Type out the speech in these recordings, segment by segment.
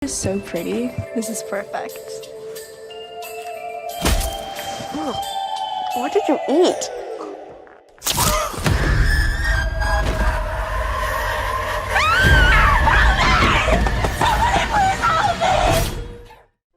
It's so pretty. This is perfect. What did you eat?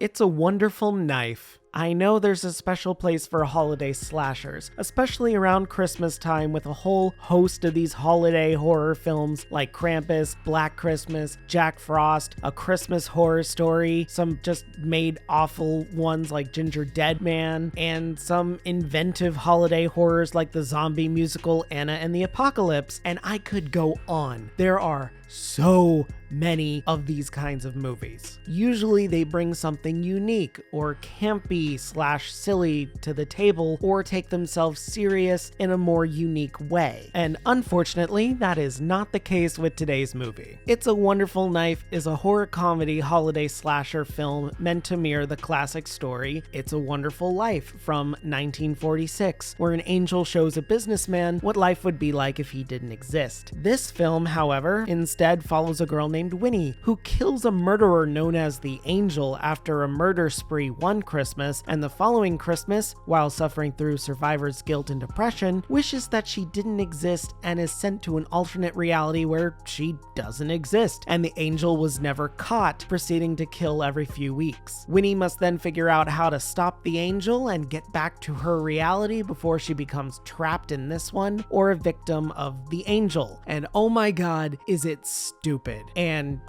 It's a wonderful knife. I know there's a special place for holiday slashers, especially around Christmas time with a whole host of these holiday horror films like Krampus, Black Christmas, Jack Frost, A Christmas Horror Story, some just made awful ones like Ginger Dead Man, and some inventive holiday horrors like the zombie musical Anna and the Apocalypse, and I could go on. There are so many of these kinds of movies. Usually they bring something unique or campy/silly to the table or take themselves serious in a more unique way. And unfortunately, that is not the case with today's movie. It's a Wonderful Knife is a horror comedy holiday slasher film meant to mirror the classic story It's a Wonderful Life from 1946, where an angel shows a businessman what life would be like if he didn't exist. This film, however, instead follows a girl named Winnie, who kills a murderer known as the Angel after a murder spree one Christmas, and the following Christmas, while suffering through survivor's guilt and depression, wishes that she didn't exist and is sent to an alternate reality where she doesn't exist, and the Angel was never caught, proceeding to kill every few weeks. Winnie must then figure out how to stop the Angel and get back to her reality before she becomes trapped in this one, or a victim of the Angel. And oh my god, is it stupid. And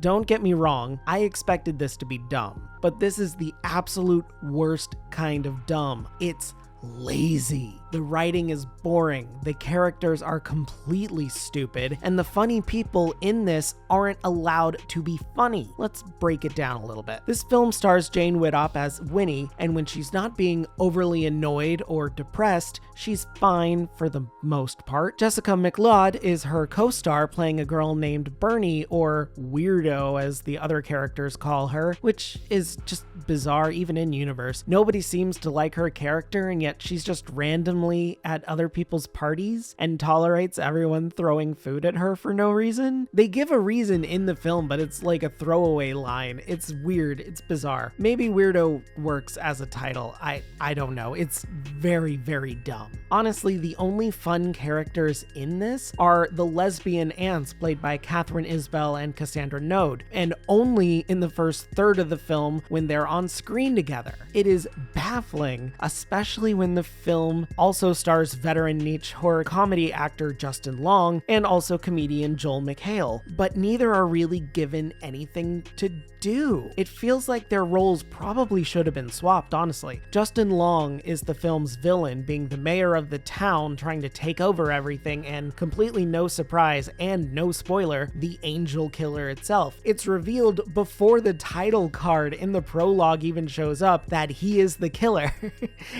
don't get me wrong, I expected this to be dumb, but this is the absolute worst kind of dumb. It's lazy. The writing is boring, the characters are completely stupid, and the funny people in this aren't allowed to be funny. Let's break it down a little bit. This film stars Jane Widdop as Winnie, and when she's not being overly annoyed or depressed, she's fine for the most part. Jessica McLeod is her co-star, playing a girl named Bernie, or Weirdo as the other characters call her, which is just bizarre even in universe. Nobody seems to like her character, and yet she's just randomly at other people's parties and tolerates everyone throwing food at her for no reason. They give a reason in the film, but it's like a throwaway line. It's weird. It's bizarre. Maybe Weirdo works as a title. I don't know. It's very, very dumb. Honestly, the only fun characters in this are the lesbian aunts played by Katherine Isbell and Cassandra Node, and only in the first third of the film when they're on screen together. It is baffling, especially when the film also stars veteran niche horror comedy actor Justin Long and also comedian Joel McHale, but neither are really given anything to do. It feels like their roles probably should have been swapped, honestly. Justin Long is the film's villain, being the mayor of the town trying to take over everything, and completely no surprise and no spoiler, the Angel Killer itself. It's revealed before the title card in the prologue even shows up that he is the killer.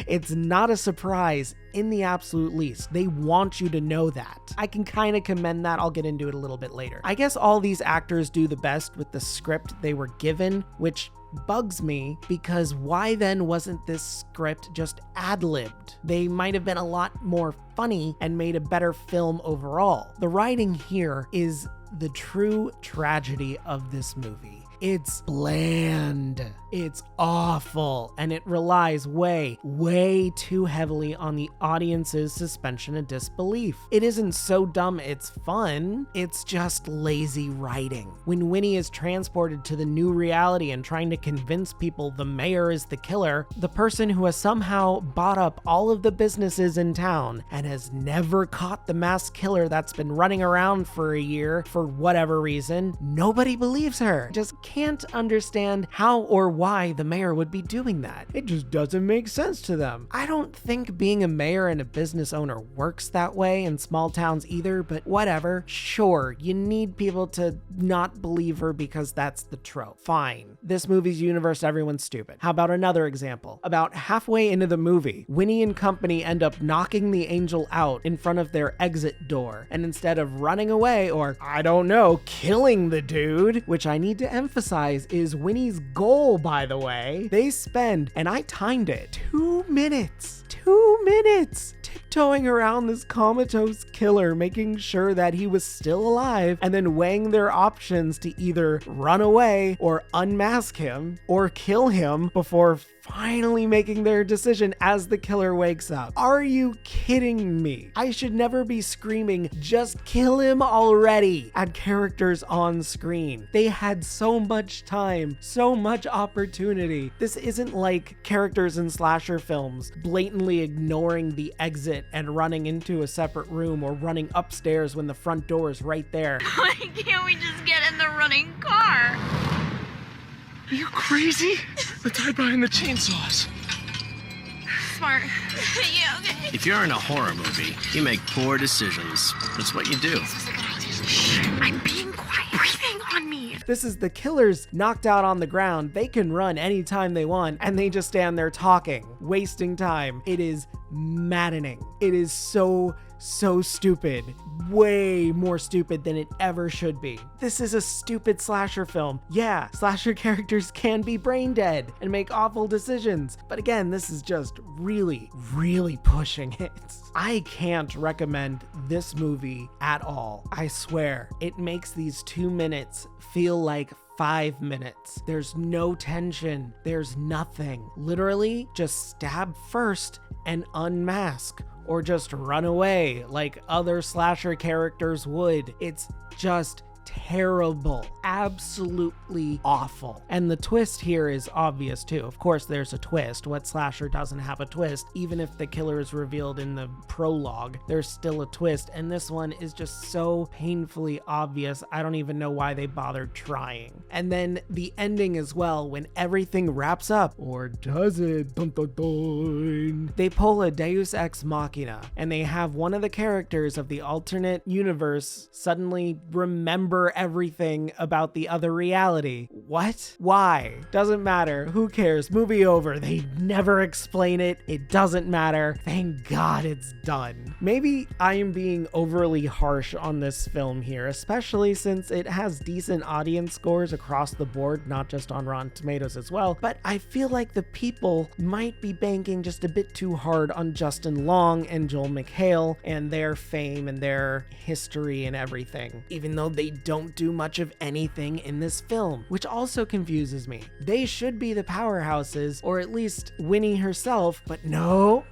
It's not a surprise in the absolute least. They want you to know that. I can kind of commend that. I'll get into it a little bit later. I guess all these actors do the best with the script they were given, which bugs me because why then wasn't this script just ad-libbed? They might have been a lot more funny and made a better film overall. The writing here is the true tragedy of this movie. It's bland, it's awful, and it relies way too heavily on the audience's suspension of disbelief. It isn't so dumb it's fun, it's just lazy writing. When Winnie is transported to the new reality and trying to convince people the mayor is the killer, the person who has somehow bought up all of the businesses in town and has never caught the masked killer that's been running around for a year for whatever reason, nobody believes her. Just can't understand how or why the mayor would be doing that. It just doesn't make sense to them. I don't think being a mayor and a business owner works that way in small towns either, but whatever. Sure, you need people to not believe her because that's the trope. Fine. This movie's universe, everyone's stupid. How about another example? About halfway into the movie, Winnie and company end up knocking the Angel out in front of their exit door, and instead of running away or, I don't know, killing the dude, which I need to emphasize is Winnie's goal, by the way, they spend, and I timed it, 2 minutes. 2 minutes. tiptoeing around this comatose killer, making sure that he was still alive, and then weighing their options to either run away or unmask him or kill him before finally making their decision as the killer wakes up. Are you kidding me? I should never be screaming, "Just kill him already," at characters on screen. They had so much time, so much opportunity. This isn't like characters in slasher films blatantly ignoring the exit and running into a separate room or running upstairs when the front door is right there. Why can't we just get in the running car? Are you crazy? Let's hide behind the chainsaws. Smart. Yeah, okay. If you're in a horror movie, you make poor decisions. That's what you do. Shh, I'm being quiet. Breathing on me. This is the killers knocked out on the ground. They can run anytime they want, and they just stand there talking, wasting time. It is maddening. It is so stupid. Way more stupid than it ever should be. This is a stupid slasher film. Yeah, slasher characters can be brain dead and make awful decisions, but again, this is just really pushing it. I can't recommend this movie at all. I swear, it makes these 2 minutes feel like 5 minutes. There's no tension. There's nothing. Literally, just stab first and unmask, or just run away like other slasher characters would. It's just terrible, absolutely awful. And the twist here is obvious too. Of course there's a twist. What slasher doesn't have a twist? Even if the killer is revealed in the prologue, there's still a twist, and this one is just so painfully obvious. I don't even know why they bothered trying. And then the ending as well, when everything wraps up, or does it? Dun, dun, dun. They pull a Deus Ex Machina, and they have one of the characters of the alternate universe suddenly remember everything about the other reality. What? Why? Doesn't matter. Who cares? Movie over. They never explain it. It doesn't matter. Thank God it's done. Maybe I am being overly harsh on this film here, especially since it has decent audience scores across the board, not just on Rotten Tomatoes as well, but I feel like the people might be banking just a bit too hard on Justin Long and Joel McHale and their fame and their history and everything, even though they don't do much of anything in this film, which also confuses me. They should be the powerhouses, or at least Winnie herself, but no.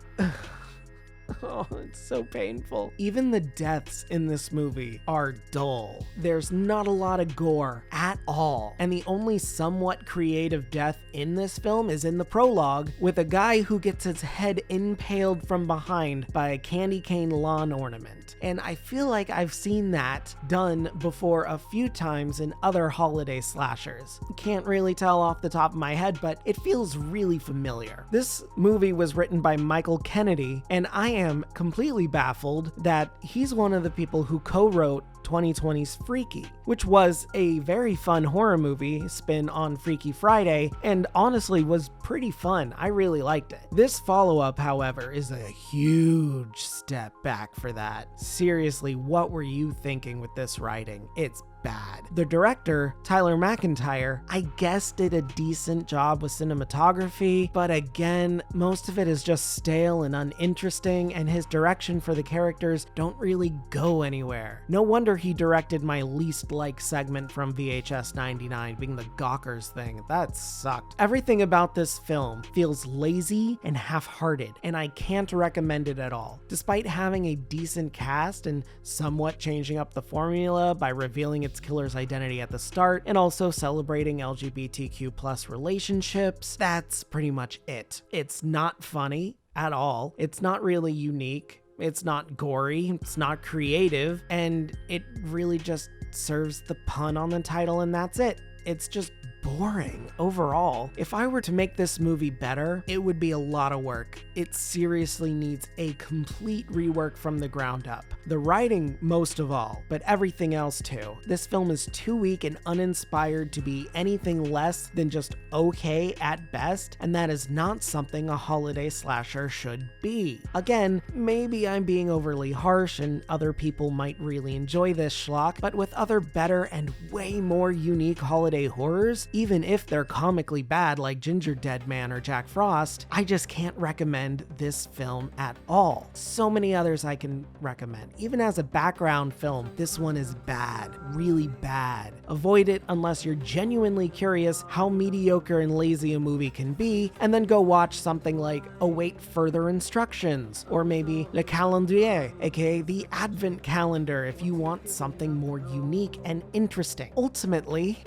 Oh, it's so painful. Even the deaths in this movie are dull. There's not a lot of gore at all. And the only somewhat creative death in this film is in the prologue, with a guy who gets his head impaled from behind by a candy cane lawn ornament. And I feel like I've seen that done before a few times in other holiday slashers. Can't really tell off the top of my head, but it feels really familiar. This movie was written by Michael Kennedy, and I am completely baffled that he's one of the people who co-wrote 2020's Freaky, which was a very fun horror movie spin on Freaky Friday, and honestly was pretty fun. I really liked it. This follow-up, however, is a huge step back for that. Seriously, what were you thinking with this writing? It's bad. The director, Tyler McIntyre, I guess did a decent job with cinematography, but again, most of it is just stale and uninteresting, and his direction for the characters don't really go anywhere. No wonder he directed my least liked segment from VHS 99, being the Gawkers thing. That sucked. Everything about this film feels lazy and half-hearted, and I can't recommend it at all. Despite having a decent cast and somewhat changing up the formula by revealing its killer's identity at the start and also celebrating LGBTQ+ relationships, that's pretty much it. It's not funny at all. It's not really unique. It's not gory. It's not creative. And it really just serves the pun on the title, and that's it. It's just boring overall. If I were to make this movie better, it would be a lot of work. It seriously needs a complete rework from the ground up. The writing most of all, but everything else too. This film is too weak and uninspired to be anything less than just okay at best, and that is not something a holiday slasher should be. Again, maybe I'm being overly harsh and other people might really enjoy this schlock, but with other better and way more unique holiday horrors, even if they're comically bad like Ginger Dead Man or Jack Frost, I just can't recommend this film at all. So many others I can recommend. Even as a background film, this one is bad, really bad. Avoid it unless you're genuinely curious how mediocre and lazy a movie can be, and then go watch something like Await Further Instructions, or maybe Le Calendrier, aka the Advent Calendar, if you want something more unique and interesting. Ultimately,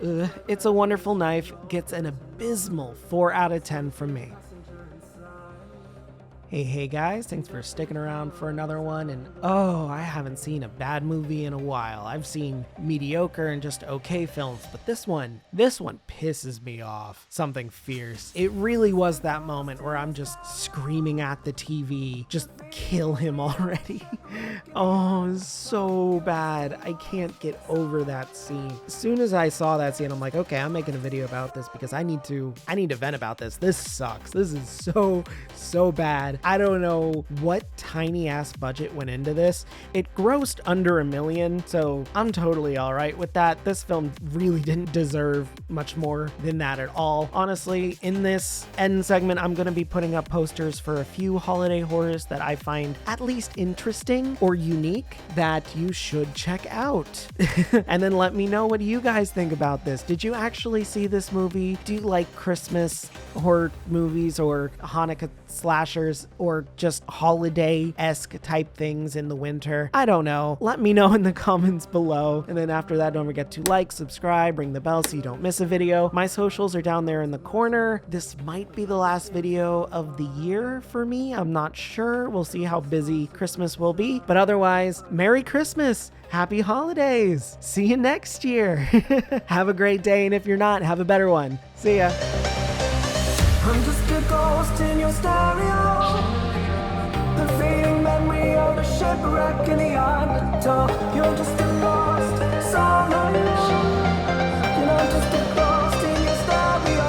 It's a Wonderful Knife gets an abysmal 4 out of 10 from me. Hey guys, thanks for sticking around for another one, and I haven't seen a bad movie in a while. I've seen mediocre and just okay films, but this one pisses me off. Something fierce. It really was that moment where I'm just screaming at the TV, just kill him already. Oh, it's so bad. I can't get over that scene. As soon as I saw that scene, I'm like, okay, I'm making a video about this because I need to vent about this. This sucks. This is so bad. I don't know what tiny ass budget went into this. It grossed under $1 million, so I'm totally all right with that. This film really didn't deserve much more than that at all. Honestly, in this end segment, I'm going to be putting up posters for a few holiday horrors that I find at least interesting or unique that you should check out. And then let me know what you guys think about this. Did you actually see this movie? Do you like Christmas horror movies or Hanukkah slashers or just holiday-esque type things in the winter? I don't know. Let me know in the comments below. And then after that, don't forget to like, subscribe, ring the bell so you don't miss a video. My socials are down there in the corner. This might be the last video of the year for me. I'm not sure. We'll see how busy Christmas will be. But otherwise, Merry Christmas! Happy holidays! See you next year! Have a great day, and if you're not, have a better one. See ya! I'm just a ghost in your stereo, the fading memory of a shipwreck in the undertow. You're just a lost song on your own, and I'm just a ghost in your stereo.